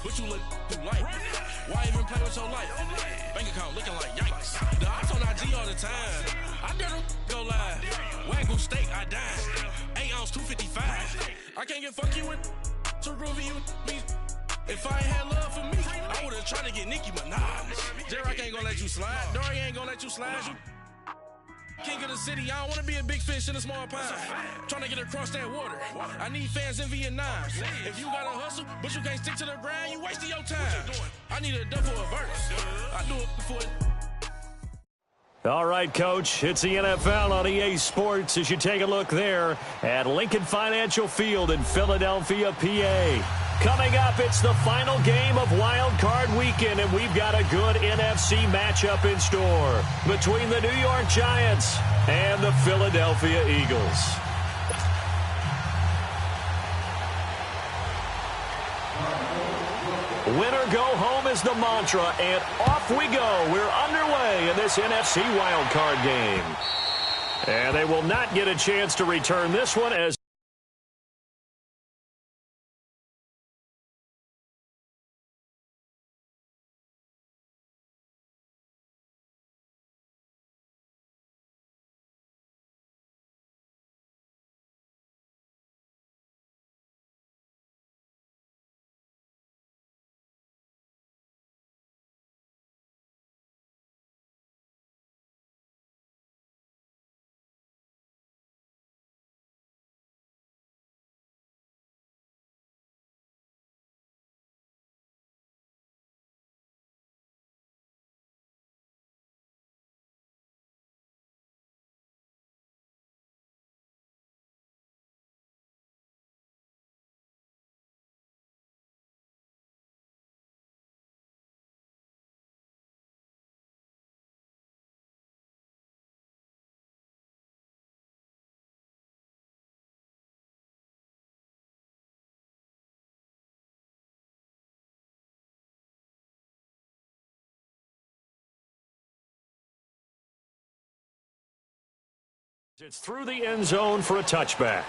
But you look through life. Why even play with your life? Bank account looking like yikes. The ops on IG all the time. I dare them go live. Wagyu steak, I dine. 8 ounce, 255. I can't get fuck you with to groovy you me. If I ain't had love for me, I would've tried to get Nicki Minaj. Derek ain't gonna let you slide. Dory ain't gonna let you slide. You king of the city, I don't wanna be a big fish in a small pond. Trying to get across that water. I need fans in Vietnam. If you gotta hustle, but you can't stick to the grind, you wasting your time. I need a double a verse. I do it for it. All right, Coach, it's the NFL on EA Sports as you take a look there at Lincoln Financial Field in Philadelphia, PA. Coming up, it's the final game of Wild Card Weekend, and we've got a good NFC matchup in store between the New York Giants and the Philadelphia Eagles. Win or go home is the mantra, and off we go. We're underway in this NFC wildcard game. And they will not get a chance to return this one as it's through the end zone for a touchback.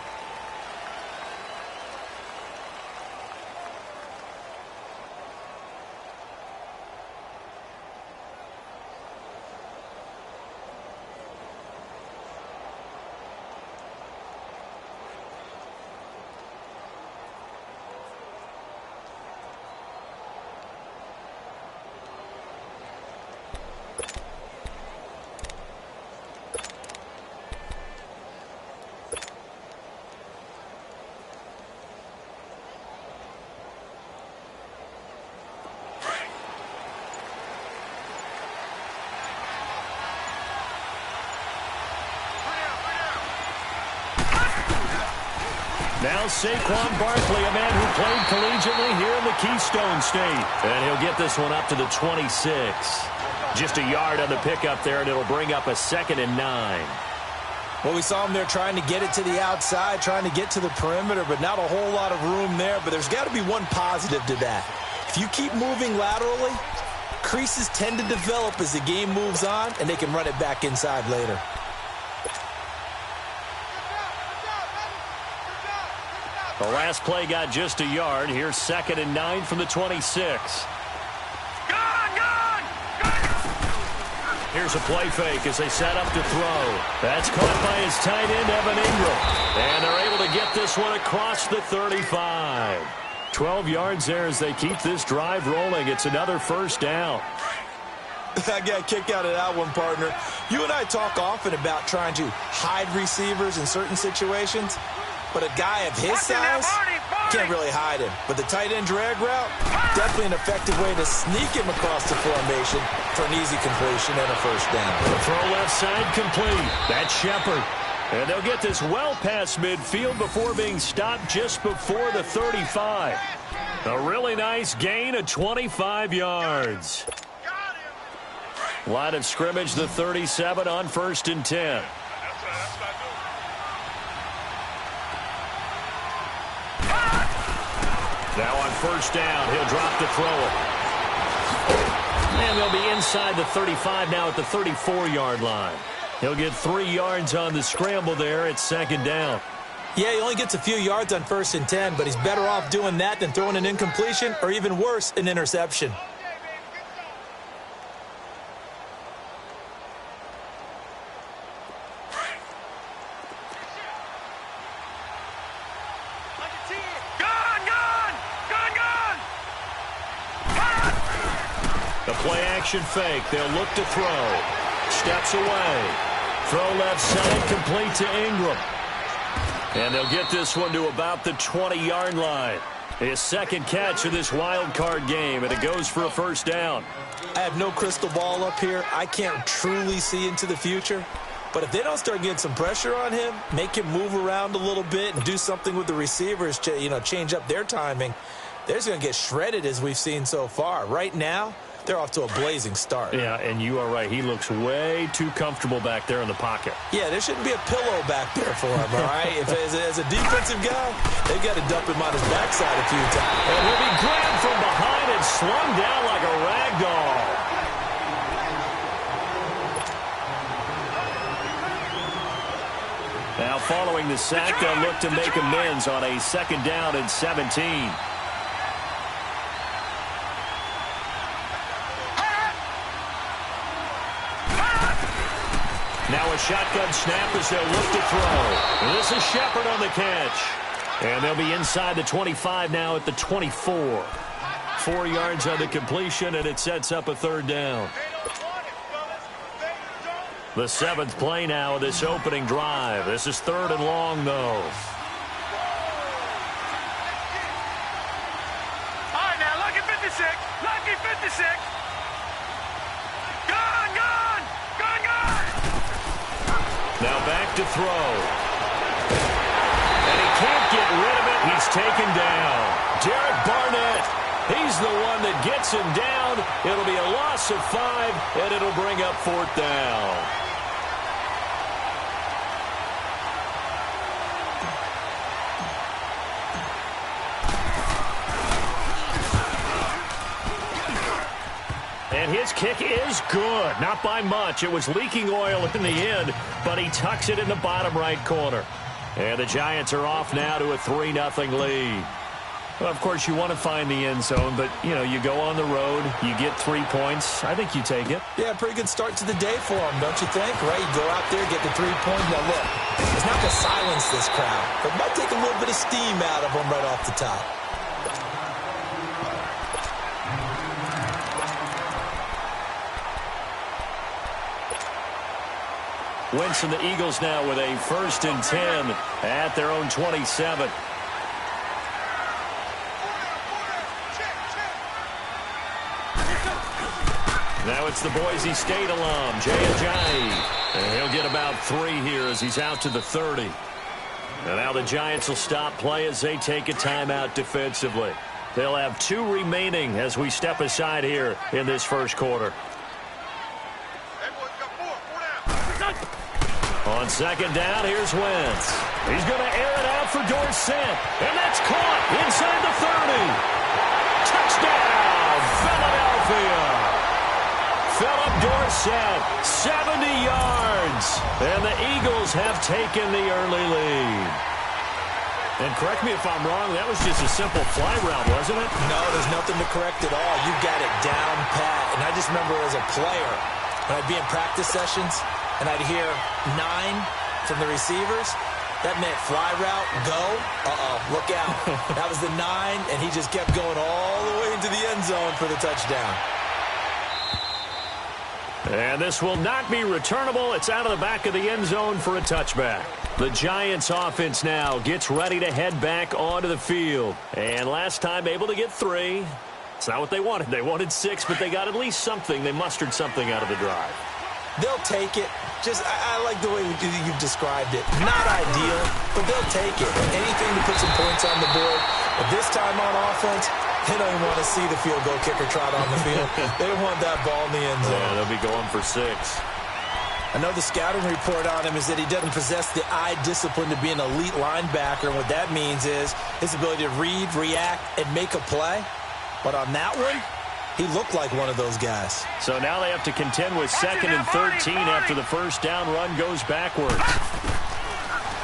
Now Saquon Barkley, a man who played collegiately here in the Keystone State. And he'll get this one up to the 26. Just a yard on the pickup there, and it'll bring up a 2nd and 9. Well, we saw him there trying to get it to the outside, trying to get to the perimeter, but not a whole lot of room there. But there's got to be one positive to that. If you keep moving laterally, creases tend to develop as the game moves on, and they can run it back inside later. The last play got just a yard. Here's 2nd and 9 from the 26. Here's a play fake as they set up to throw. That's caught by his tight end, Evan Ingram. And they're able to get this one across the 35. 12 yards there as they keep this drive rolling. It's another first down. I got a kick out of that one, partner. You and I talk often about trying to hide receivers in certain situations. But a guy of his size, can't really hide him. But the tight end drag route, definitely an effective way to sneak him across the formation for an easy completion and a first down. The throw left side complete. That's Shepard. And they'll get this well past midfield before being stopped just before the 35. A really nice gain of 25 yards. Line of scrimmage, the 37 on 1st and 10. Now on first down, he'll drop to throw it. And they'll be inside the 35 now at the 34-yard line. He'll get 3 yards on the scramble there at 2nd down. Yeah, he only gets a few yards on 1st and 10, but he's better off doing that than throwing an incompletion or even worse, an interception. The play-action fake. They'll look to throw. Steps away. Throw left side, complete to Ingram. And they'll get this one to about the 20-yard line. His second catch of this wild card game, and it goes for a first down. I have no crystal ball up here. I can't truly see into the future. But if they don't start getting some pressure on him, make him move around a little bit and do something with the receivers to, change up their timing, they're just going to get shredded as we've seen so far. Right now, they're off to a blazing start. Yeah, and you are right. He looks way too comfortable back there in the pocket. Yeah, there shouldn't be a pillow back there for him, all right? If as a defensive guy, they've got to dump him on his backside a few times. And he'll be grabbed from behind and slung down like a rag doll. Now, following the sack, they'll look to make amends on a 2nd down and 17. Now a shotgun snap as they'll look to throw. This is Shepard on the catch. And they'll be inside the 25 now at the 24. 4 yards on the completion, and it sets up a 3rd down. The 7th play now of this opening drive. This is 3rd and long, though. All right, now, lucky 56. Lucky 56. Now back to throw. And he can't get rid of it. He's taken down. Derek Barnett, he's the one that gets him down. It'll be a loss of 5, and it'll bring up 4th down. And his kick is good. Not by much. It was leaking oil in the end, but he tucks it in the bottom right corner. And the Giants are off now to a 3-0 lead. Well, of course, you want to find the end zone, but, you go on the road, you get 3 points. I think you take it. Yeah, pretty good start to the day for him, don't you think? Right? You go out there, get the 3 points. Now, look, it's not going to silence this crowd, but it might take a little bit of steam out of them right off the top. Wentz and the Eagles now with a 1st and 10 at their own 27. Now it's the Boise State alum, Jay Ajayi. And he'll get about 3 here as he's out to the 30. And now the Giants will stop play as they take a timeout defensively. They'll have 2 remaining as we step aside here in this first quarter. On 2nd down, here's Wentz. He's going to air it out for Dorsett. And that's caught inside the 30. Touchdown, Philadelphia. Philip Dorsett, 70 yards. And the Eagles have taken the early lead. And correct me if I'm wrong, that was just a simple fly route, wasn't it? No, there's nothing to correct at all. You got it down pat. And I just remember as a player, when I'd be in practice sessions, and I'd hear 9 from the receivers, that meant fly route, go. Look out. That was the 9, and he just kept going all the way into the end zone for the touchdown. And this will not be returnable. It's out of the back of the end zone for a touchback. The Giants offense now gets ready to head back onto the field. And last time able to get 3. It's not what they wanted. They wanted 6, but they got at least something. They mustered something out of the drive. They'll take it. I like the way you've described it. Not ideal, but they'll take it. Anything to put some points on the board. But this time on offense, they don't even want to see the field goal kicker trot on the field. They want that ball in the end zone. Yeah, they'll be going for 6. I know the scouting report on him is that he doesn't possess the eye discipline to be an elite linebacker. And what that means is his ability to read, react, and make a play. But on that one, he looked like one of those guys. So now they have to contend with 2nd and 13 after the first down run goes backwards.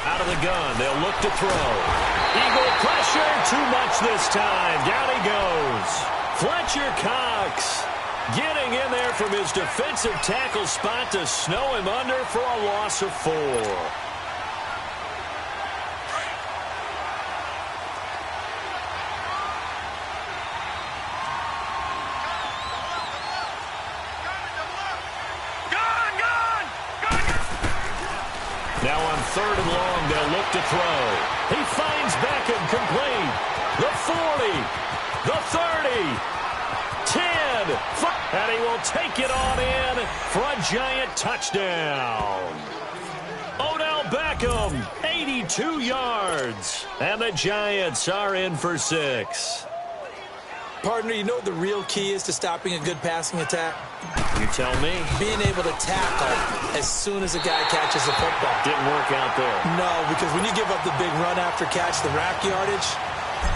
Out of the gun, they'll look to throw. Eagle pressure, too much this time. Down he goes. Fletcher Cox getting in there from his defensive tackle spot to snow him under for a loss of 4. Now on 3rd and long, they'll look to throw. He finds Beckham complete. The 40, the 30, 10, and he will take it on in for a giant touchdown. Odell Beckham, 82 yards, and the Giants are in for 6. Partner, you know what the real key is to stopping a good passing attack? You tell me. Being able to tackle as soon as a guy catches a football. Didn't work out there. No, because when you give up the big run after catch, the rack yardage,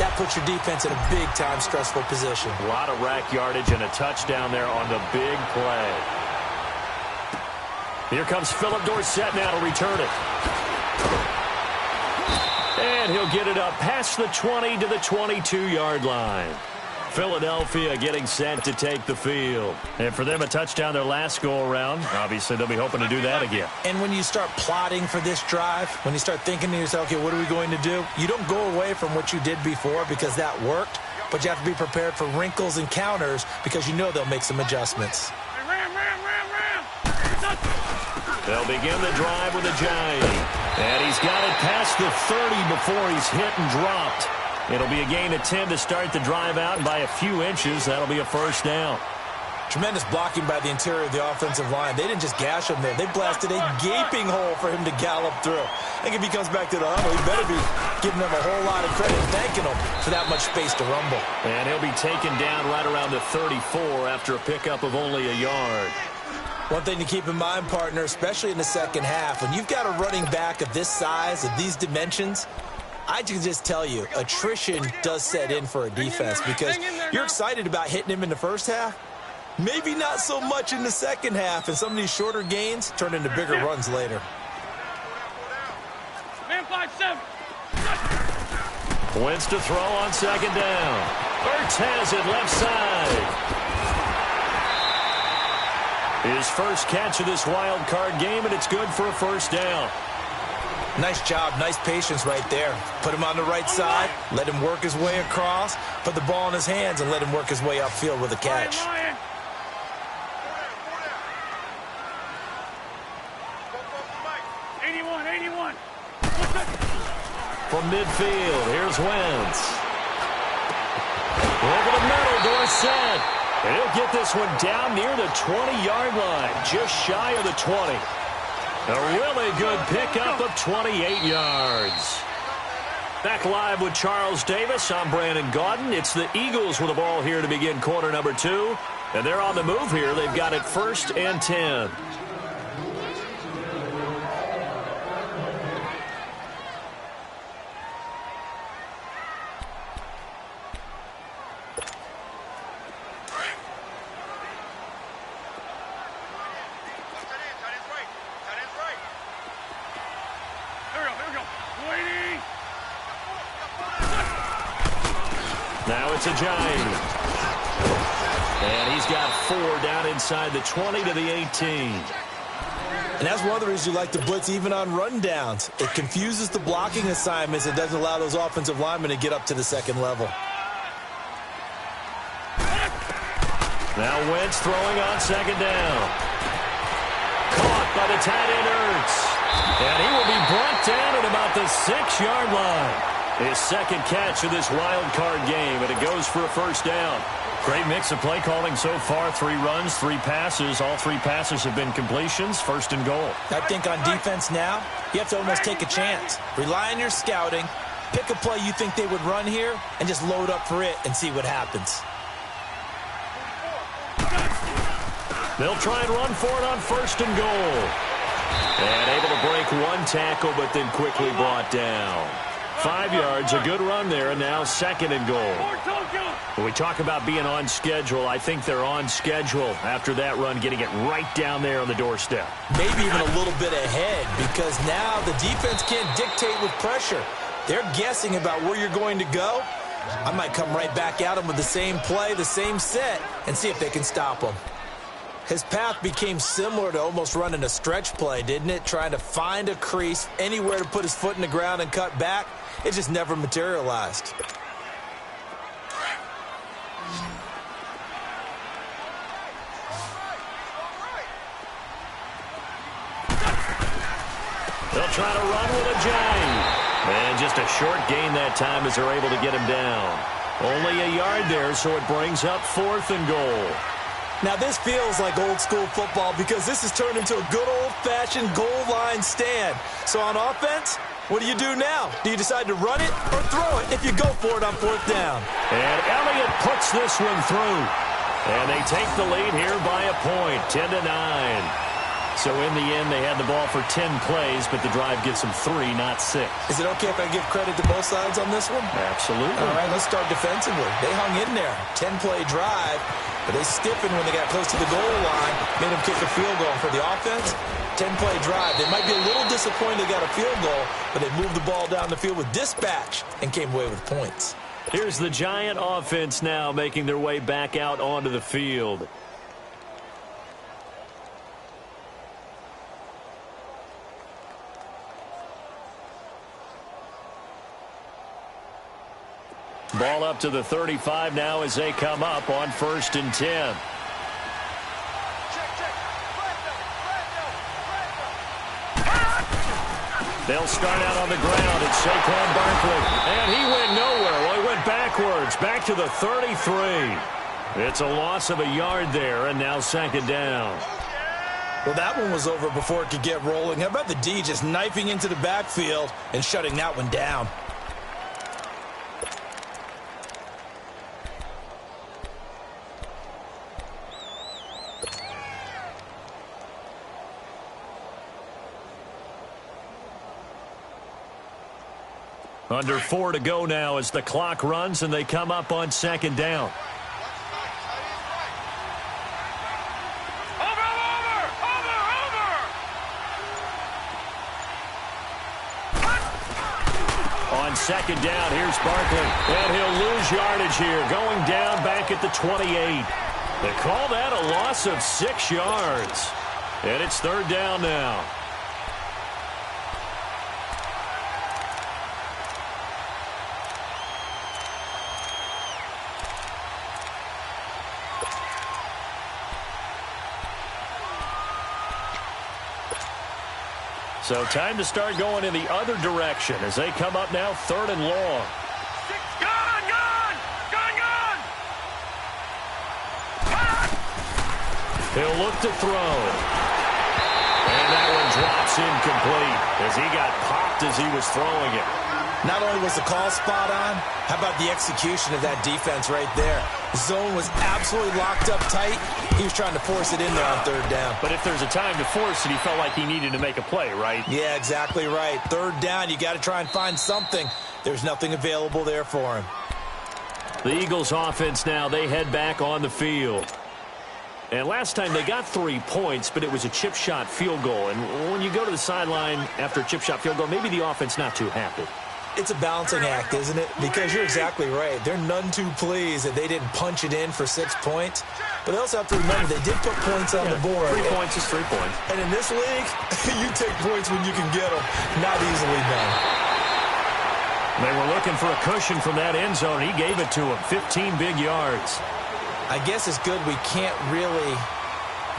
that puts your defense in a big-time stressful position. A lot of rack yardage and a touchdown there on the big play. Here comes Philip Dorsett now to return it. And he'll get it up past the 20 to the 22-yard line. Philadelphia getting set to take the field. And for them, a touchdown their last go-around. Obviously, they'll be hoping to do that again. And when you start plotting for this drive, when you start thinking to yourself, okay, what are we going to do? You don't go away from what you did before because that worked, but you have to be prepared for wrinkles and counters because you know they'll make some adjustments. They'll begin the drive with a giant. And he's got it past the 30 before he's hit and dropped. It'll be a gain of 10 to start the drive out, and by a few inches, that'll be a first down. Tremendous blocking by the interior of the offensive line. They didn't just gash him there. They blasted a gaping hole for him to gallop through. I think if he comes back to the huddle, he better be giving them a whole lot of credit and thanking them for that much space to rumble. And he'll be taken down right around the 34 after a pickup of only a yard. One thing to keep in mind, partner, especially in the second half, when you've got a running back of this size, of these dimensions, I can just tell you, attrition does set in for a defense because you're excited about hitting him in the first half. Maybe not so much in the second half, and some of these shorter gains turn into bigger runs later. Man 5-7. Wentz to throw on second down. Ertz has it left side. His first catch of this wild card game, and it's good for a first down. Nice job, nice patience right there. Put him on the right side, let him work his way across, put the ball in his hands, and let him work his way upfield with a catch. 81. From midfield, here's Wentz. Over the middle, Dorsett. And he'll get this one down near the 20-yard line, just shy of the 20. A really good pickup of 28 yards. Back live with Charles Davis. I'm Brandon Gaudin. It's the Eagles with the ball here to begin quarter number 2. And they're on the move here. They've got it 1st and 10. Now it's a giant. And he's got 4 down inside the 20 to the 18. And that's one of the reasons you like to blitz even on rundowns. It confuses the blocking assignments and doesn't allow those offensive linemen to get up to the second level. Now Wentz throwing on second down. Caught by the tight end Ertz. And he will be brought down at about the 6-yard line. His second catch of this wild card game, and it goes for a first down. Great mix of play calling so far. 3 runs, 3 passes. All 3 passes have been completions. 1st and goal. I think on defense now, you have to almost take a chance. Rely on your scouting. Pick a play you think they would run here, and just load up for it and see what happens. They'll try and run for it on 1st and goal. And able to break 1 tackle, but then quickly brought down. 5 yards, a good run there, and now 2nd and goal. When we talk about being on schedule, I think they're on schedule after that run, getting it right down there on the doorstep. Maybe even a little bit ahead, because now the defense can't dictate with pressure. They're guessing about where you're going to go. I might come right back at them with the same play, the same set, and see if they can stop them. His path became similar to almost running a stretch play, didn't it? Trying to find a crease, anywhere to put his foot in the ground and cut back. It just never materialized. They'll try to run with a giant. And just a short gain that time as they're able to get him down. Only a yard there, so it brings up 4th and goal. Now, this feels like old-school football because this has turned into a good old-fashioned goal line stand. So on offense, what do you do now? Do you decide to run it or throw it if you go for it on 4th down? And Elliott puts this one through. And they take the lead here by a point, 10-9. So in the end, they had the ball for 10 plays, but the drive gets them 3, not 6. Is it okay if I give credit to both sides on this one? Absolutely. All right, let's start defensively. They hung in there. 10-play drive, but they stiffened when they got close to the goal line, made them kick a field goal. For the offense, 10-play drive. They might be a little disappointed they got a field goal, but they moved the ball down the field with dispatch and came away with points. Here's the Giant offense now making their way back out onto the field. Ball up to the 35 now as they come up on 1st and 10. They'll start out on the ground. It's Saquon Barkley. And he went nowhere. Well, he went backwards. Back to the 33. It's a loss of a yard there, and now 2nd down. Well, that one was over before it could get rolling. How about the D just knifing into the backfield and shutting that one down? Under 4 to go now as the clock runs and they come up on 2nd down. On 2nd down, here's Barkley. And he'll lose yardage here, going down back at the 28. They call that a loss of 6 yards. And it's 3rd down now. So time to start going in the other direction as they come up now 3rd and long. He'll look to throw. And that one drops incomplete as he got popped as he was throwing it. Not only was the call spot on, how about the execution of that defense right there? The zone was absolutely locked up tight. He was trying to force it in there on 3rd down. But if there's a time to force it, he felt like he needed to make a play, right? Yeah, exactly right. 3rd down, you got to try and find something. There's nothing available there for him. The Eagles offense now, they head back on the field. And last time they got 3 points, but it was a chip shot field goal. And when you go to the sideline after a chip shot field goal, maybe the offense not too happy. It's a balancing act, isn't it? Because you're exactly right. They're none too pleased that they didn't punch it in for 6 points. But they also have to remember they did put points on the board. 3 points is 3 points. And in this league, you take points when you can get them. Not easily done. They were looking for a cushion from that end zone. He gave it to them. 15 big yards. I guess it's good we can't really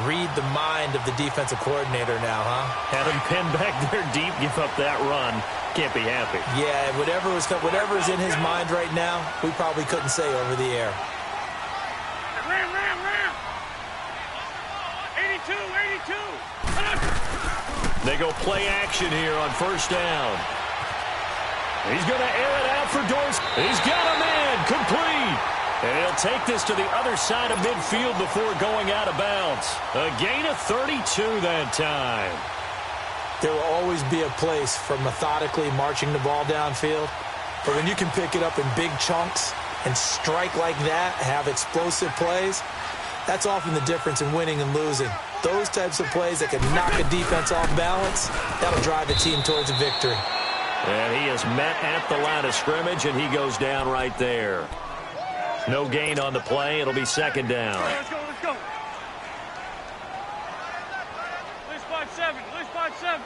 read the mind of the defensive coordinator now, huh? Had him pinned back there deep, give up that run. Can't be happy. Yeah, whatever's in his mind right now, we probably couldn't say over the air. Ram. 82. They go play action here on 1st down. He's going to air it out for Dorsey. He's got a man complete. And he'll take this to the other side of midfield before going out of bounds. A gain of 32 that time. There will always be a place for methodically marching the ball downfield. But when you can pick it up in big chunks and strike like that, have explosive plays, that's often the difference in winning and losing. Those types of plays that can knock a defense off balance, that'll drive a team towards a victory. And he is met at the line of scrimmage, and he goes down right there. No gain on the play. It'll be second down. Let's go, let's go. Lose 5-7, lose 5-7.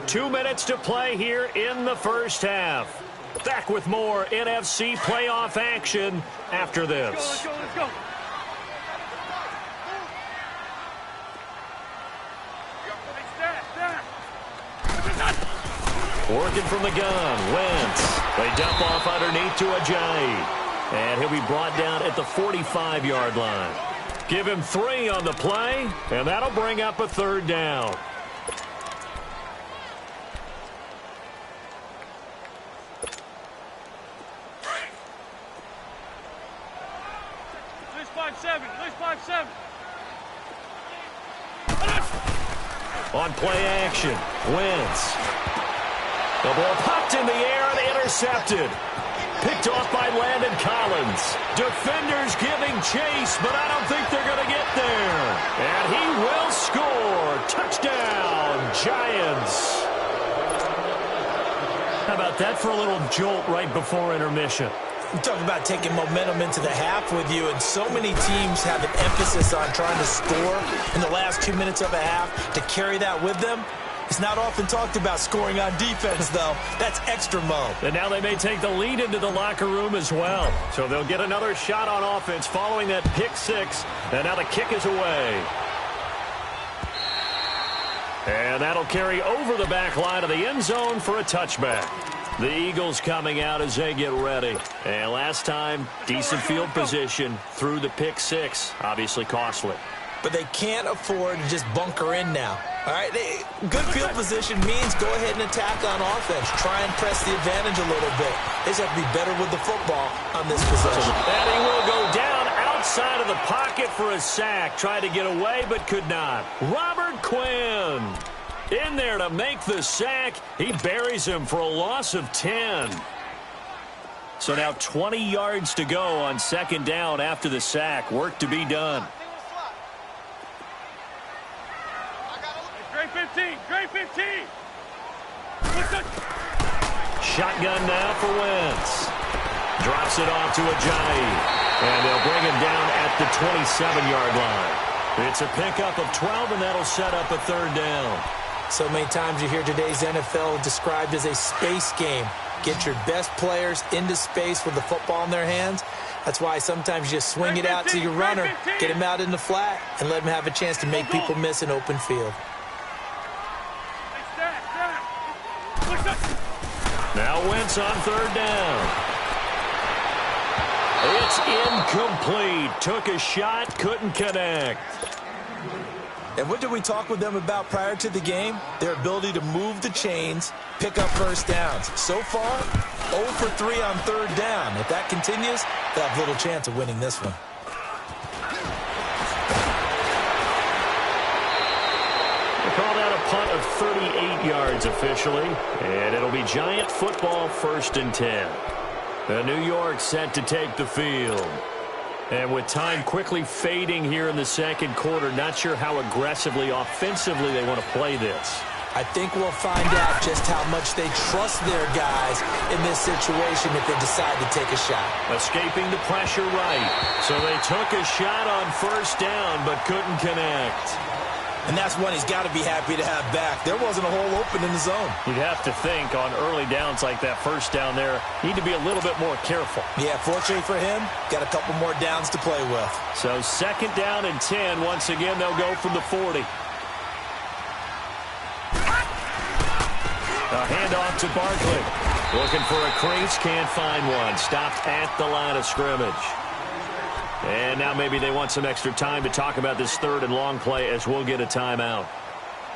2 minutes to play here in the first half. Back with more NFC playoff action after this. Let's go, let's go, let's go. Working from the gun, Wentz. They dump off underneath to Ajayi. And he'll be brought down at the 45-yard line. Give him 3 on the play, and that'll bring up a third down. Lose 5-7, lose 5-7. On play action, Wentz. The ball popped in the air and intercepted. Picked off by Landon Collins. Defenders giving chase, but I don't think they're going to get there. And he will score. Touchdown, Giants. How about that for a little jolt right before intermission? You talk about taking momentum into the half with you, and so many teams have an emphasis on trying to score in the last 2 minutes of a half to carry that with them. It's not often talked about scoring on defense, though. That's extra mode. And now they may take the lead into the locker room as well. So they'll get another shot on offense following that pick 6. And now the kick is away. And that'll carry over the back line of the end zone for a touchback. The Eagles coming out as they get ready. And last time, decent field position through the pick 6. Obviously costly. But they can't afford to just bunker in now. All right, good field position means go ahead and attack on offense. Try and press the advantage a little bit. They just have to be better with the football on this possession. And he will go down outside of the pocket for a sack. Tried to get away, but could not. Robert Quinn in there to make the sack. He buries him for a loss of 10. So now 20 yards to go on second down after the sack. Work to be done. Great 15, great 15. Shotgun now for Wentz. Drops it off to Ajayi. And they'll bring him down at the 27-yard line. It's a pickup of 12, and that'll set up a third down. So many times you hear today's NFL described as a space game. Get your best players into space with the football in their hands. That's why sometimes you just swing it out to your runner, get him out in the flat, and let him have a chance to make people miss an open field. Now Wentz on third down. It's incomplete. Took a shot, couldn't connect. And what did we talk with them about prior to the game? Their ability to move the chains, pick up first downs. So far, 0 for 3 on third down. If that continues, they'll have little chance of winning this one. Called out a punt of 38 yards officially, and it'll be Giant football 1st and 10. New York set to take the field. And with time quickly fading here in the second quarter, not sure how aggressively, offensively they want to play this. I think we'll find out just how much they trust their guys in this situation if they decide to take a shot. Escaping the pressure right. So they took a shot on first down but couldn't connect. And that's one he's got to be happy to have back. There wasn't a hole open in the zone. You'd have to think on early downs like that first down there, need to be a little bit more careful. Yeah, fortunately for him, got a couple more downs to play with. So second down and 10. Once again, they'll go from the 40. A handoff to Barkley. Looking for a crease, can't find one. Stopped at the line of scrimmage. And now maybe they want some extra time to talk about this third and long play as we'll get a timeout.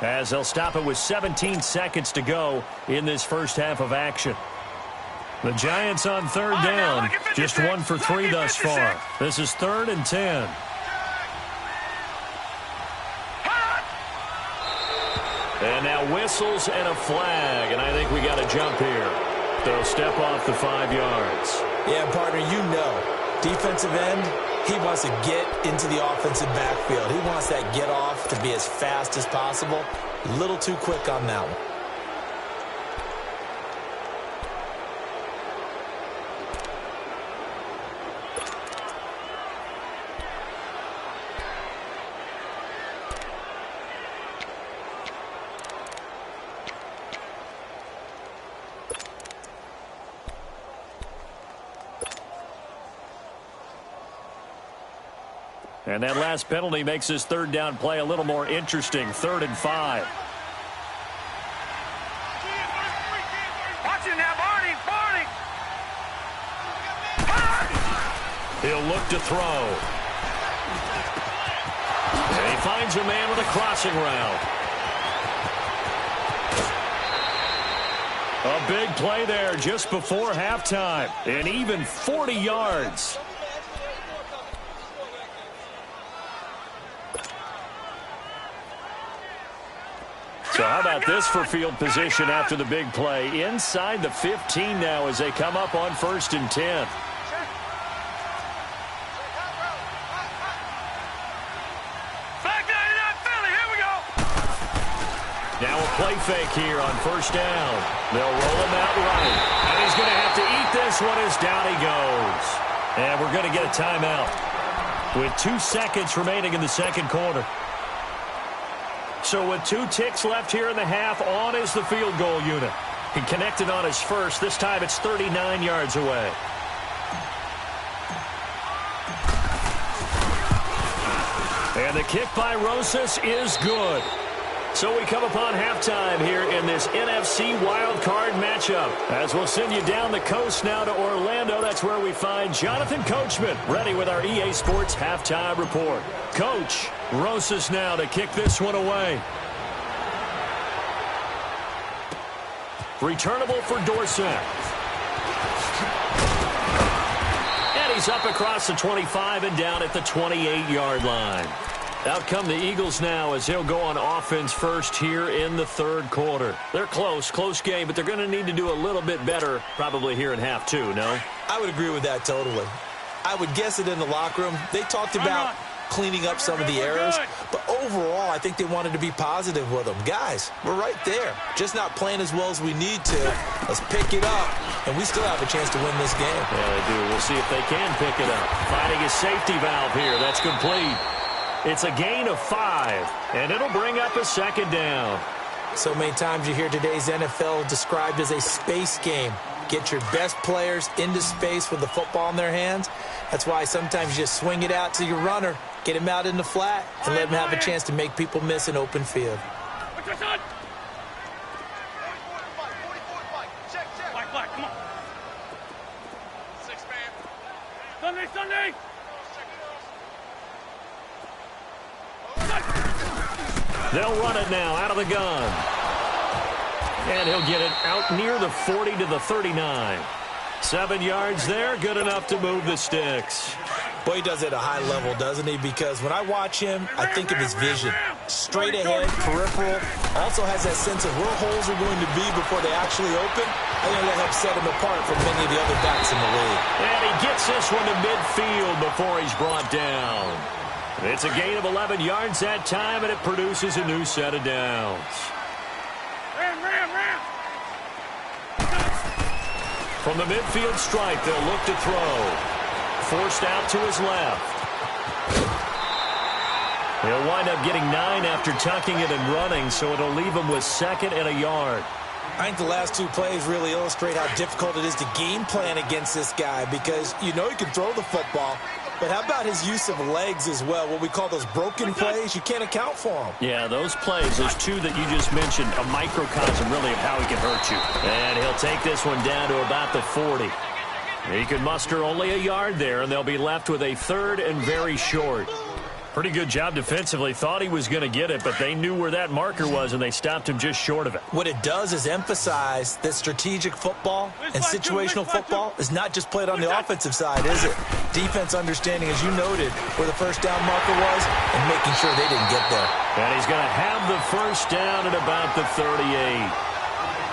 As they'll stop it with 17 seconds to go in this first half of action. The Giants on third down, just 1 for 3 thus far. This is 3rd and 10. And now whistles and a flag, and I think we got a jump here. They'll step off the 5 yards. Yeah, partner, you know, defensive end, he wants to get into the offensive backfield. He wants that get off to be as fast as possible. A little too quick on that one. And that last penalty makes his third down play a little more interesting. 3rd and 5. Watch it now, Barney! He'll look to throw. And he finds a man with a crossing route. A big play there just before halftime. And even 40 yards. So how about this for field position after the big play? Inside the 15 now as they come up on 1st and 10. Now a play fake here on 1st down. They'll roll him out right. And he's going to have to eat this one as down he goes. And we're going to get a timeout with 2 seconds remaining in the 2nd quarter. So with 2 ticks left here in the half, on is the field goal unit. He connected on his first. This time it's 39 yards away. And the kick by Rosas is good. So we come upon halftime here in this NFC wildcard matchup. As we'll send you down the coast now to Orlando, that's where we find Jonathan Coachman ready with our EA Sports halftime report. Coach, Rosas now to kick this one away. Returnable for Dorsett. And he's up across the 25 and down at the 28-yard line. Out come the Eagles now as he'll go on offense first here in the 3rd quarter. They're close game, but they're going to need to do a little bit better probably here in half 2, no? I would agree with that totally. I would guess it in the locker room. They talked about cleaning up some of the errors, but overall I think they wanted to be positive with them. Guys, we're right there. Just not playing as well as we need to. Let's pick it up, and we still have a chance to win this game. Yeah, they do. We'll see if they can pick it up. Finding a safety valve here. That's complete. It's a gain of 5, and it'll bring up a 2nd down. So many times you hear today's NFL described as a space game. Get your best players into space with the football in their hands. That's why sometimes you just swing it out to your runner, get him out in the flat, and let him have a chance to make people miss an open field. Black, come on. 6 man. Sunday. They'll run it now out of the gun. And he'll get it out near the 40 to the 39. 7 yards there, good enough to move the sticks. Boy, he does it at a high level, doesn't he? Because when I watch him, I think of his vision. Straight ahead, peripheral. Also has that sense of where holes are going to be before they actually open. I think that helps set him apart from many of the other backs in the league. And he gets this one to midfield before he's brought down. It's a gain of 11 yards that time, and it produces a new set of downs. Ram. From the midfield stripe, they'll look to throw. Forced out to his left. He'll wind up getting 9 after tucking it and running, so it'll leave him with 2nd and a yard. I think the last 2 plays really illustrate how difficult it is to game plan against this guy because you know he can throw the football, but how about his use of legs as well? What we call those broken plays, you can't account for them. Yeah, those plays, those 2 that you just mentioned, a microcosm really of how he can hurt you. And he'll take this one down to about the 40. He can muster only a yard there, and they'll be left with a 3rd and very short. Pretty good job defensively. Thought he was going to get it, but they knew where that marker was, and they stopped him just short of it. What it does is emphasize that strategic football and situational football is not just played on the offensive side, is it? Defense understanding, as you noted, where the first down marker was and making sure they didn't get there. And he's going to have the first down at about the 38.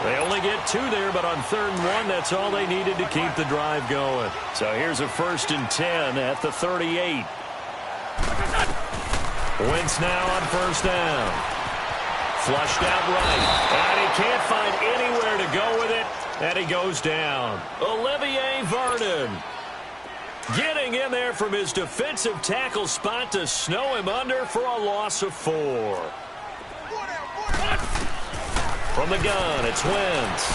They only get 2 there, but on 3rd and 1, that's all they needed to keep the drive going. So here's a 1st and 10 at the 38. Wentz now on 1st down. Flushed out right. And he can't find anywhere to go with it. And he goes down. Olivier Vernon getting in there from his defensive tackle spot to snow him under for a loss of 4. From the gun, it's Wentz.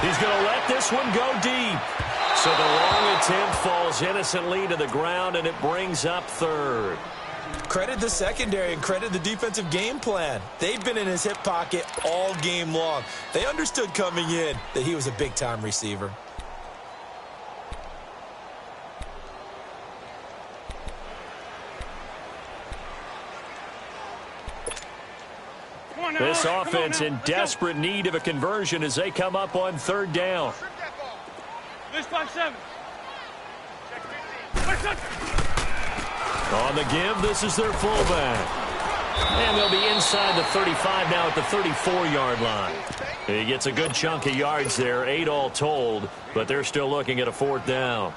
He's going to let this one go deep. So the long attempt falls innocently to the ground, and it brings up 3rd. Credit the secondary and credit the defensive game plan. They've been in his hip pocket all game long. They understood coming in that he was a big-time receiver. This offense in desperate need of a conversion as they come up on 3rd down. This 5-7. On the give, this is their fullback. And they'll be inside the 35 now at the 34-yard line. He gets a good chunk of yards there, 8 all told, but they're still looking at a 4th down.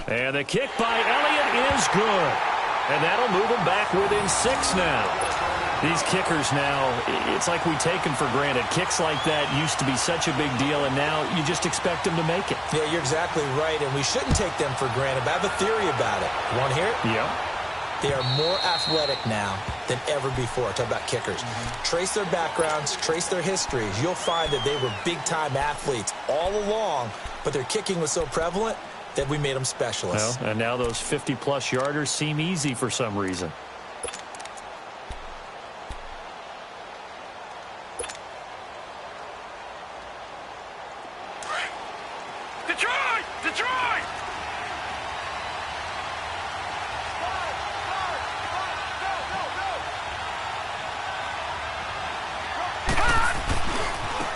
And the kick by Elliott is good. And that'll move him back within 6 now. These kickers now, it's like we take them for granted. Kicks like that used to be such a big deal, and now you just expect them to make it. Yeah, you're exactly right, and we shouldn't take them for granted. But I have a theory about it. You want to hear it? Yeah. They are more athletic now than ever before. Talk about kickers. Trace their backgrounds, trace their histories. You'll find that they were big-time athletes all along, but their kicking was so prevalent that we made them specialists. Well, and now those 50-plus yarders seem easy for some reason. Detroit!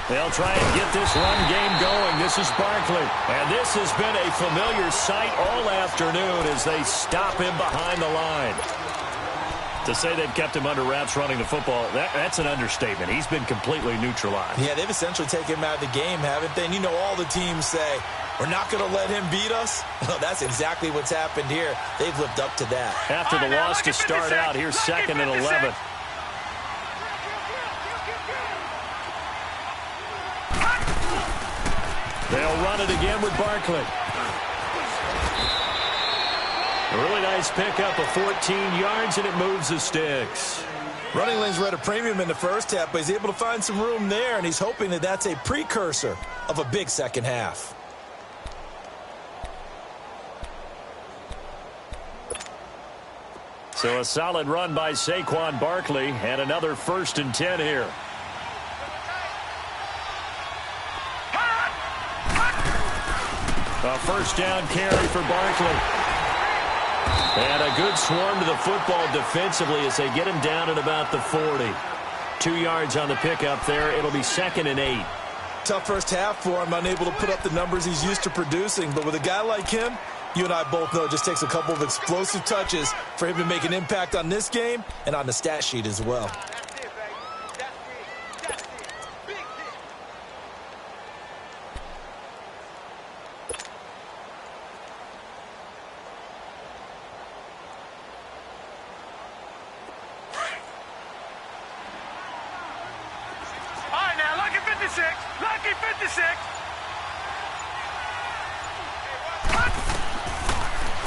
They'll try and get this run game going. This is Barkley. And this has been a familiar sight all afternoon as they stop him behind the line. To say they've kept him under wraps running the football, that's an understatement. He's been completely neutralized. Yeah, they've essentially taken him out of the game, haven't they? And you know all the teams say, we're not going to let him beat us. Well, that's exactly what's happened here. They've lived up to that. After the loss to start out, here's 2nd and 11. They'll run it again with Barkley. A really nice pickup of 14 yards, and it moves the sticks. Running lanes were at a premium in the first half, but he's able to find some room there, and he's hoping that that's a precursor of a big second half. So a solid run by Saquon Barkley, and another 1st and 10 here. A 1st down carry for Barkley. And a good swarm to the football defensively as they get him down at about the 40. 2 yards on the pickup there. It'll be 2nd and 8. Tough first half for him, unable to put up the numbers he's used to producing. But with a guy like him, you and I both know it just takes a couple of explosive touches for him to make an impact on this game and on the stat sheet as well. Lucky 56.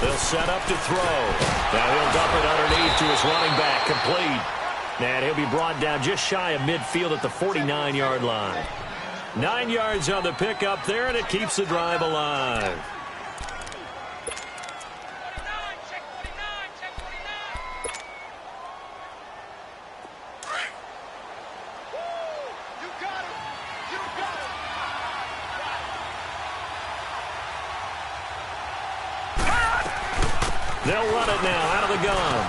They'll set up to throw. Now he'll dump it underneath to his running back. Complete. And he'll be brought down just shy of midfield at the 49-yard line. 9 yards on the pickup there, and it keeps the drive alive. They'll run it now out of the gun.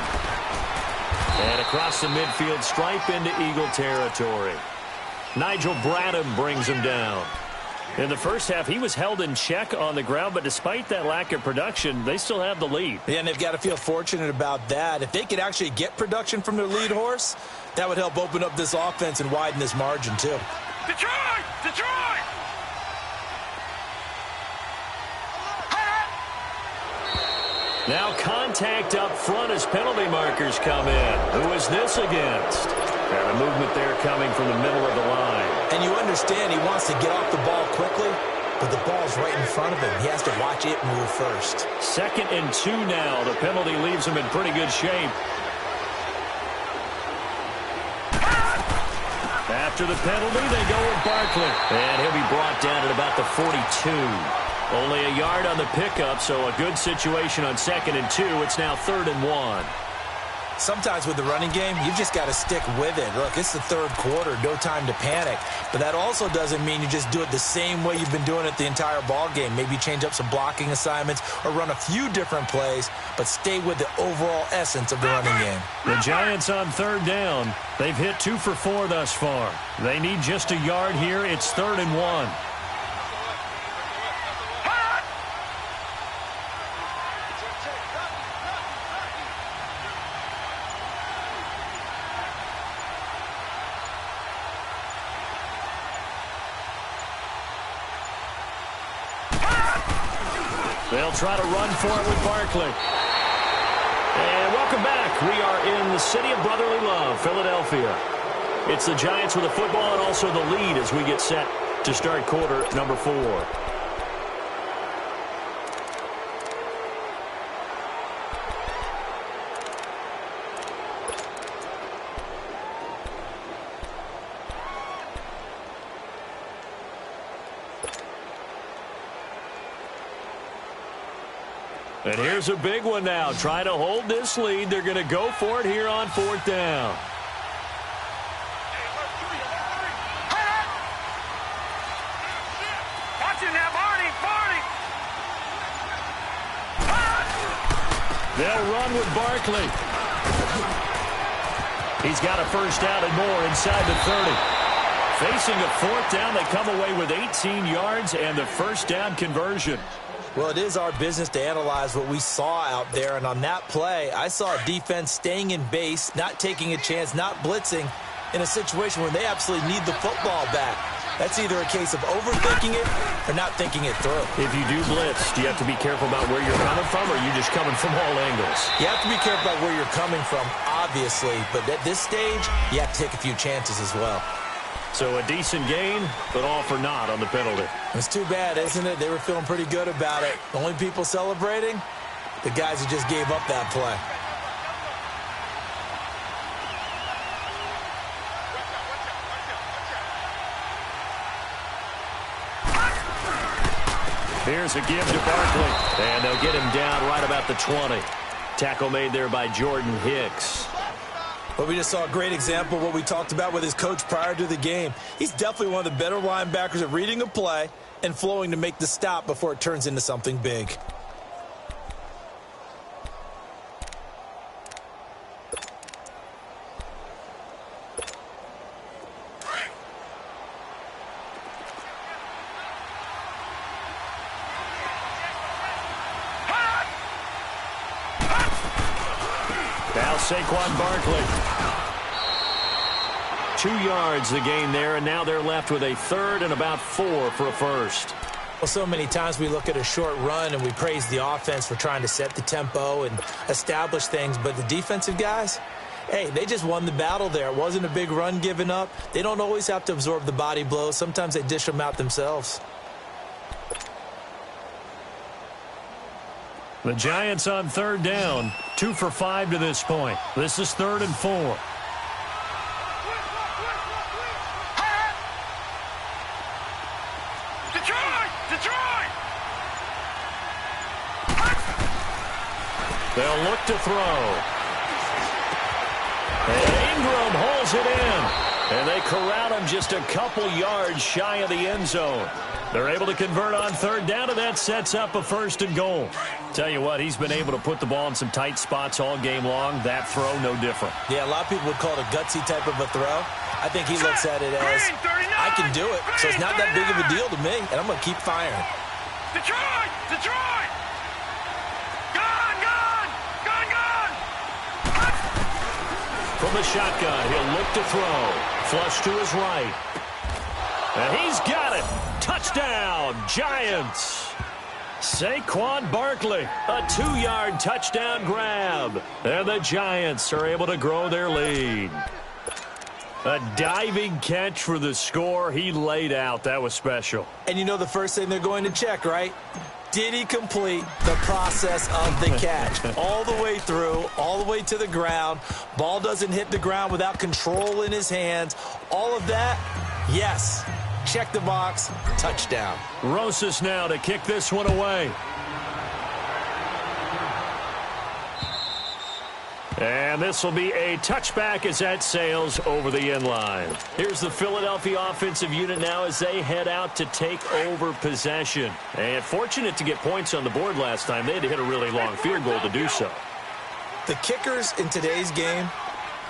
And across the midfield stripe into Eagle territory. Nigel Bradham brings him down. In the first half, he was held in check on the ground, but despite that lack of production, they still have the lead. Yeah, and they've got to feel fortunate about that. If they could actually get production from their lead horse, that would help open up this offense and widen this margin, too. Detroit! Detroit! Now contact up front as penalty markers come in. Who is this against? And a movement there coming from the middle of the line. And you understand he wants to get off the ball quickly, but the ball's right in front of him. He has to watch it move first. 2nd and 2 now. The penalty leaves him in pretty good shape. After the penalty, they go with Barkley. And he'll be brought down at about the 42. Only a yard on the pickup, so a good situation on 2nd and 2. It's now 3rd and 1. Sometimes with the running game, you've just got to stick with it. Look, it's the 3rd quarter, no time to panic. But that also doesn't mean you just do it the same way you've been doing it the entire ball game. Maybe change up some blocking assignments or run a few different plays, but stay with the overall essence of the running game. The Giants on 3rd down. They've hit 2 for 4 thus far. They need just a yard here. It's 3rd and 1. They'll try to run for it with Barkley. And welcome back. We are in the city of brotherly love, Philadelphia. It's the Giants with the football and also the lead as we get set to start quarter number 4. And here's a big one now. Trying to hold this lead. They're going to go for it here on 4th down. Watch it now, Barney! They'll run with Barkley. He's got a first down and more inside the 30. Facing a 4th down, they come away with 18 yards and the first down conversion. Well, it is our business to analyze what we saw out there, and on that play, I saw a defense staying in base, not taking a chance, not blitzing, in a situation where they absolutely need the football back. That's either a case of overthinking it or not thinking it through. If you do blitz, do you have to be careful about where you're coming from, or are you just coming from all angles? You have to be careful about where you're coming from, obviously, but at this stage, you have to take a few chances as well. So a decent gain, but all for naught on the penalty. It's too bad, isn't it? They were feeling pretty good about it. The only people celebrating, the guys who just gave up that play. Here's a give to Barkley, and they'll get him down right about the 20. Tackle made there by Jordan Hicks. But we just saw a great example of what we talked about with his coach prior to the game. He's definitely one of the better linebackers at reading a play and flowing to make the stop before it turns into something big. Now Saquon Barkley. 2 yards the gain there, and now they're left with a 3rd and about 4 for a first. Well, so many times we look at a short run and we praise the offense for trying to set the tempo and establish things, but the defensive guys, hey, they just won the battle there. It wasn't a big run given up. They don't always have to absorb the body blows. Sometimes they dish them out themselves. The Giants on 3rd down, 2 for 5 to this point. This is 3rd and 4. Detroit! They'll look to throw. And Ingram holds it in. And they corral him just a couple yards shy of the end zone. They're able to convert on third down, and that sets up a 1st and goal. Tell you what, he's been able to put the ball in some tight spots all game long. That throw, no different. Yeah, a lot of people would call it a gutsy type of a throw. I think he looks at it as, I can do it, so it's not that big of a deal to me, and I'm going to keep firing. Detroit! Detroit! Gone! Gone! Gone! Gone! From the shotgun, he'll look to throw. Flush to his right. And he's got it. Touchdown, Giants. Saquon Barkley, a 2-yard touchdown grab. And the Giants are able to grow their lead. A diving catch for the score. He laid out. That was special. And you know the first thing they're going to check, right? Did he complete the process of the catch? All the way through, all the way to the ground. Ball doesn't hit the ground without control in his hands. All of that, yes. Check the box. Touchdown. Rosas now to kick this one away. And this will be a touchback as that sails over the end line. Here's the Philadelphia offensive unit now as they head out to take over possession. And fortunate to get points on the board last time. They had to hit a really long field goal to do so. The kickers in today's game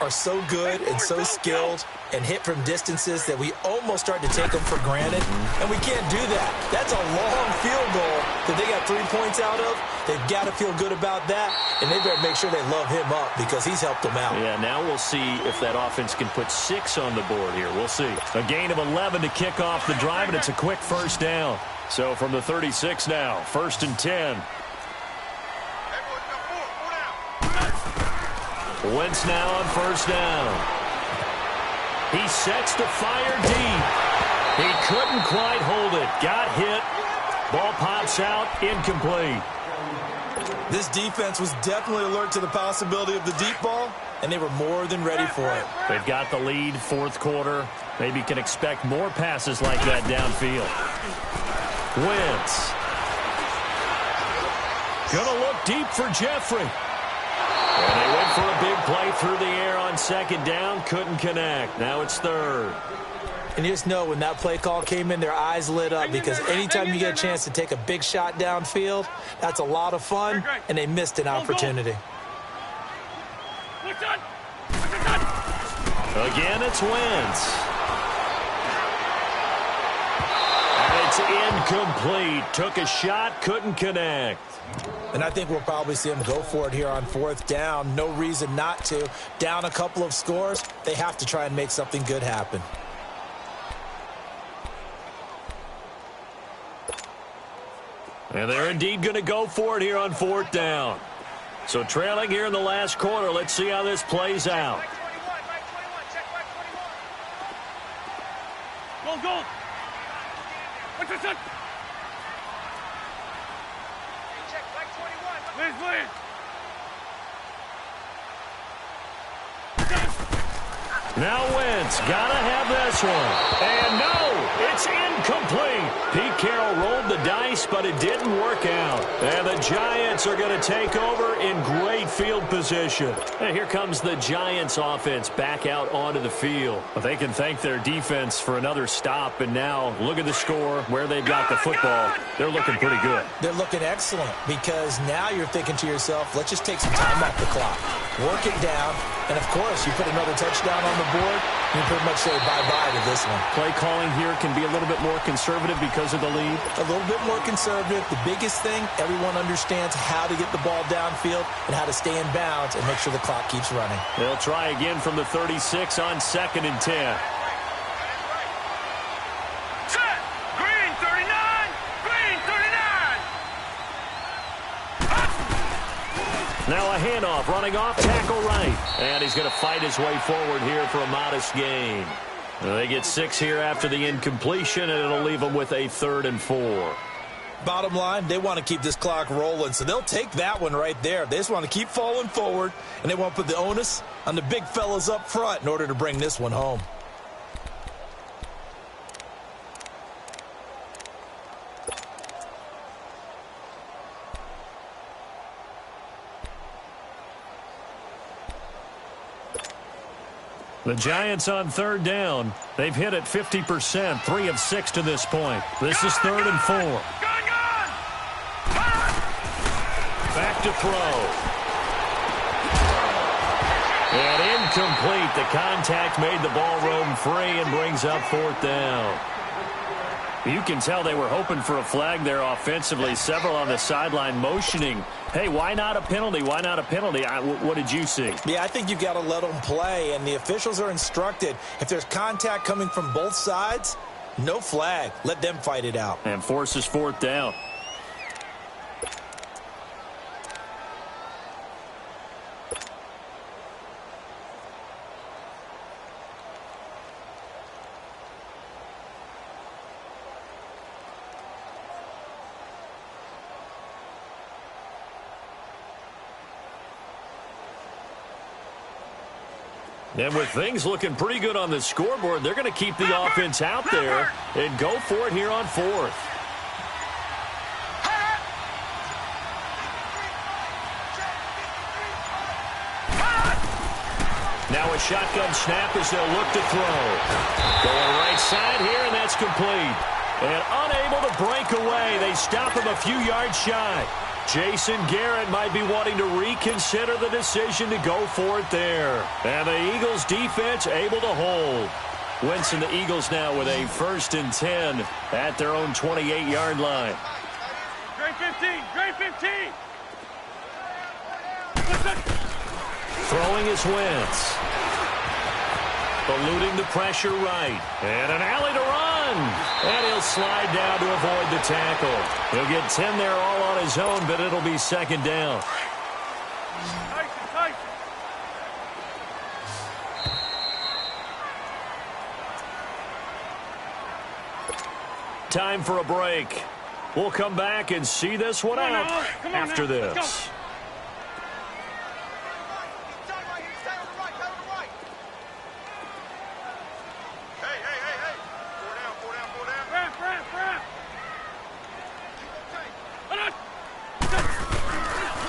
are so good and so skilled and hit from distances that we almost start to take them for granted, and we can't do that. That's a long field goal that they got 3 points out of. They've got to feel good about that, and they better make sure they love him up because he's helped them out. Yeah, now we'll see if that offense can put 6 on the board here. We'll see. A gain of 11 to kick off the drive, and it's a quick 1st down. So from the 36 now, 1st and 10. Wentz now on 1st down. He sets to fire deep. He couldn't quite hold it. Got hit. Ball pops out. Incomplete. This defense was definitely alert to the possibility of the deep ball, and they were more than ready for it. They've got the lead, 4th quarter. Maybe can expect more passes like that downfield. Wentz. Gonna look deep for Jeffrey. And they went for a big play through the air on 2nd down. Couldn't connect. Now it's 3rd. And you just know when that play call came in, their eyes lit up because anytime you get a chance to take a big shot downfield, that's a lot of fun, and they missed an opportunity. Again, it's Wentz. And it's incomplete. Took a shot, couldn't connect. And I think we'll probably see them go for it here on 4th down. No reason not to. Down a couple of scores, they have to try and make something good happen. And they're indeed going to go for it here on 4th down. So trailing here in the last quarter. Let's see how this plays out. Go, go. What's this? Please, please. Now Wentz, gotta have this one. And no, it's incomplete. Pete Carroll rolled the dice, but it didn't work out. And the Giants are going to take over in great field position. And here comes the Giants offense back out onto the field. But they can thank their defense for another stop. And now look at the score, where they've got the football. They're looking pretty good. They're looking excellent because now you're thinking to yourself, let's just take some time off the clock. Work it down. And, of course, you put another touchdown on the board, you pretty much say bye-bye to this one. Play calling here can be a little bit more conservative because of the lead. A little bit more conservative. The biggest thing, everyone understands how to get the ball downfield and how to stay in bounds and make sure the clock keeps running. They'll try again from the 36 on 2nd and 10. Set. Green 39. Green 39. Now a handoff, running off, tackle right. And he's going to fight his way forward here for a modest gain. They get 6 here after the incompletion, and it'll leave them with a 3rd and 4. Bottom line, they want to keep this clock rolling, so they'll take that one right there. They just want to keep falling forward, and they want to put the onus on the big fellas up front in order to bring this one home. The Giants on third down. They've hit it 50%, 3 of 6 to this point. This is 3rd and 4. Back to throw. And incomplete. The contact made the ball roam free and brings up 4th down. You can tell they were hoping for a flag there offensively. Several on the sideline motioning. Hey, why not a penalty? Why not a penalty? What did you see? Yeah, I think you've got to let them play, and the officials are instructed. If there's contact coming from both sides, no flag. Let them fight it out. And forces 4th down. And with things looking pretty good on the scoreboard, they're going to keep the offense out there and go for it here on 4th. Now a shotgun snap as they'll look to throw. Going right side here, and that's complete. And unable to break away. They stop him a few yards shy. Jason Garrett might be wanting to reconsider the decision to go for it there. And the Eagles defense able to hold. Wentz and the Eagles now with a 1st and 10 at their own 28-yard line. Grade 15, grade 15. Throwing is Wentz. Eluding the pressure right. And an alley to run. And he'll slide down to avoid the tackle. He'll get 10 there all on his own, but it'll be 2nd down. Time for a break. We'll come back and see this one out after this.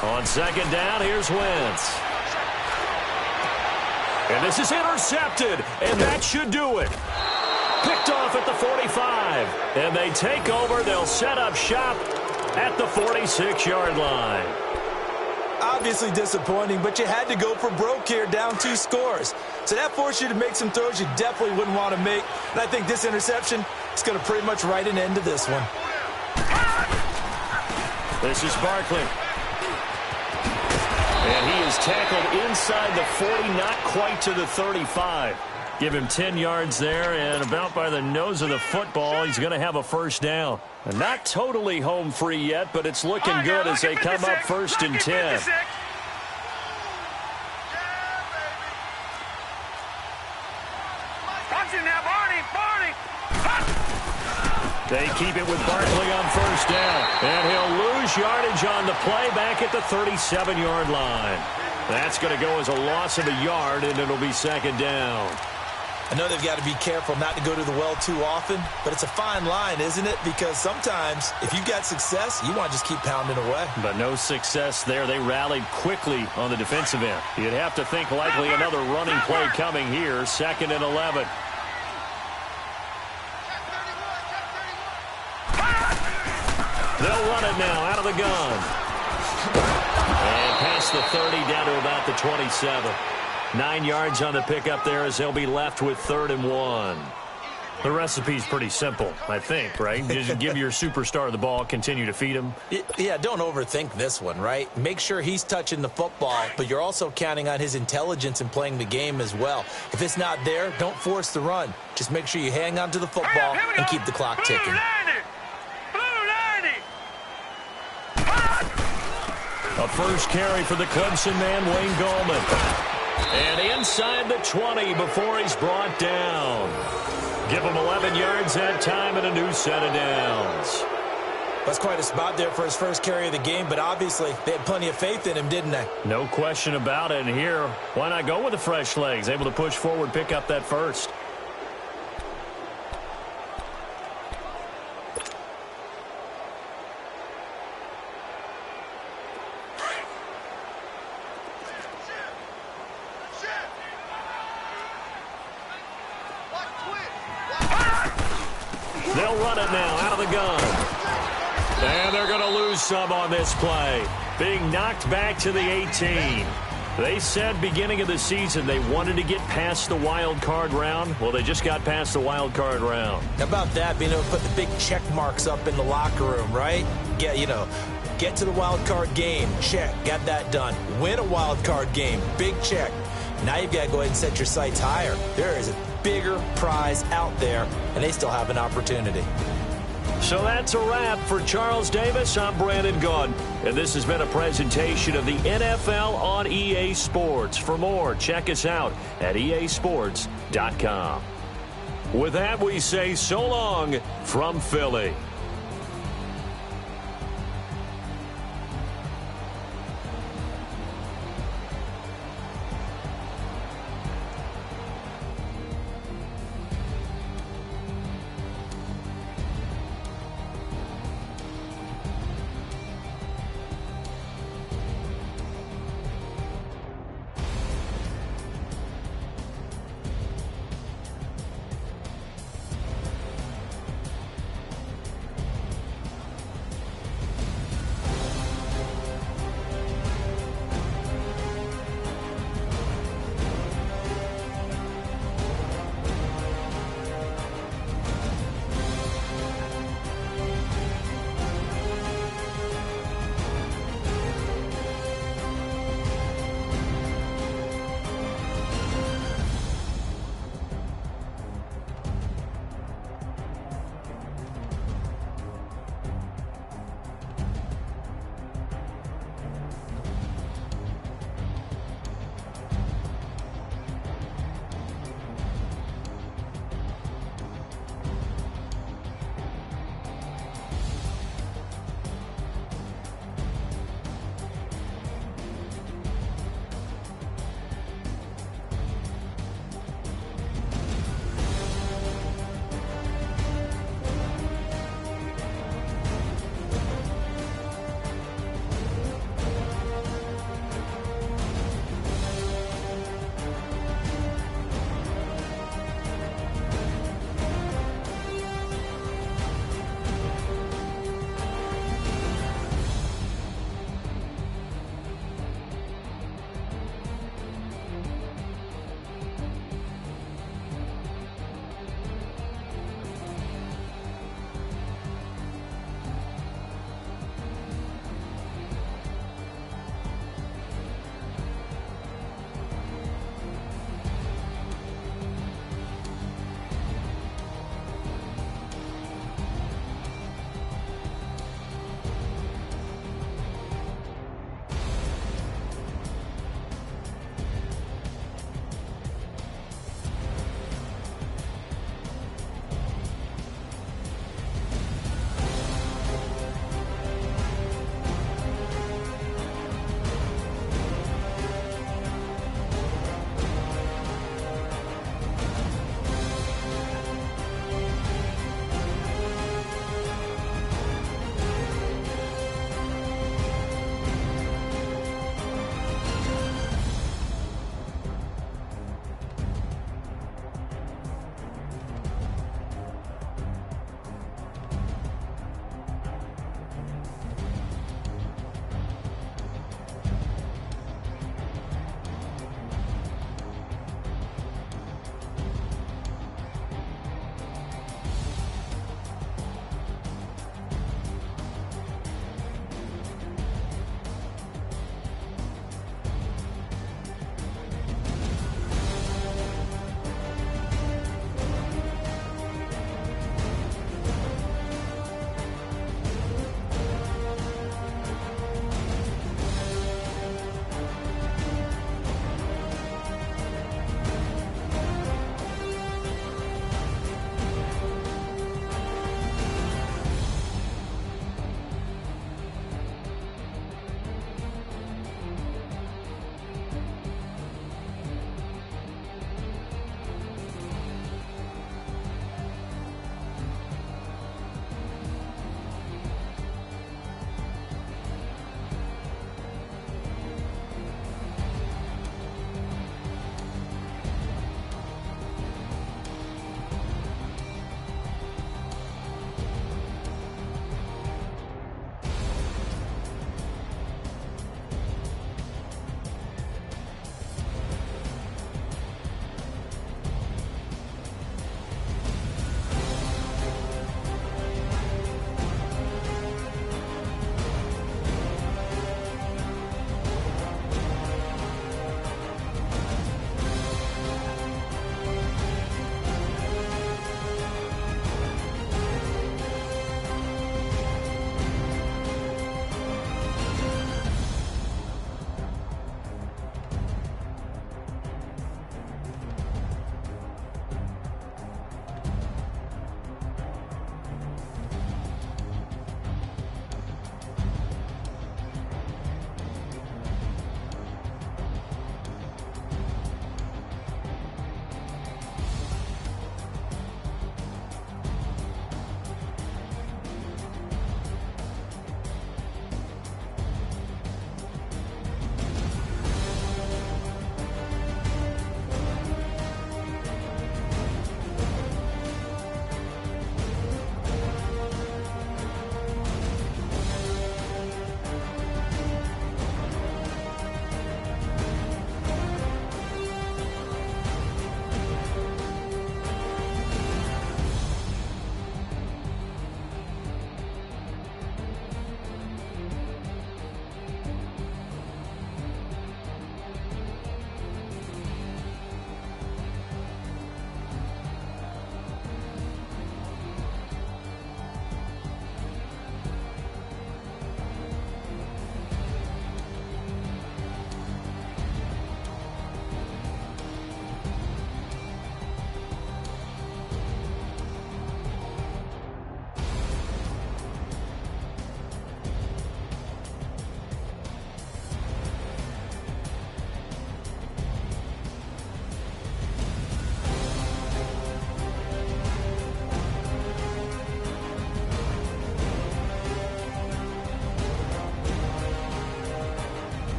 On 2nd down, here's Wentz. And this is intercepted, and that should do it. Picked off at the 45, and they take over. They'll set up shop at the 46-yard line. Obviously disappointing, but you had to go for broke here, down 2 scores. So that forced you to make some throws you definitely wouldn't want to make. And I think this interception is going to pretty much write an end to this one. This is Barkley. And he is tackled inside the 40, not quite to the 35. Give him 10 yards there, and about by the nose of the football, he's going to have a 1st down. And not totally home free yet, but it's looking good as they come up 1st and 10. They keep it with Barkley on 1st down. And he'll lose yardage on the play back at the 37-yard line. That's going to go as a loss of a yard, and it'll be 2nd down. I know they've got to be careful not to go to the well too often, but it's a fine line, isn't it? Because sometimes, if you've got success, you want to just keep pounding away. But no success there. They rallied quickly on the defensive end. You'd have to think likely another running play coming here, 2nd and 11. They'll run it now out of the gun. And past the 30 down to about the 27. 9 yards on the pickup there as they'll be left with 3rd and 1. The recipe's pretty simple, I think, right? Just give your superstar the ball, continue to feed him. Yeah, don't overthink this one, right? Make sure he's touching the football, but you're also counting on his intelligence in playing the game as well. If it's not there, don't force the run. Just make sure you hang on to the football and keep the clock ticking. A first carry for the Clemson man, Wayne Gallman. And inside the 20 before he's brought down. Give him 11 yards that time and a new set of downs. That's quite a spot there for his first carry of the game, but obviously they had plenty of faith in him, didn't they? No question about it. And here, why not go with the fresh legs? Able to push forward, pick up that first. They'll run it now out of the gun. And they're going to lose some on this play. Being knocked back to the 18. They said beginning of the season they wanted to get past the wild card round. Well, they just got past the wild card round. How about that, being able to put the big check marks up in the locker room, right? Get to the wild card game. Check. Got that done. Win a wild card game. Big check. Now you've got to go ahead and set your sights higher. There is a bigger prize out there, and they still have an opportunity. So that's a wrap for Charles Davis. I'm Brandon Gaudin, and this has been a presentation of the NFL on EA Sports. For more, check us out at easports.com. With that, we say so long from Philly.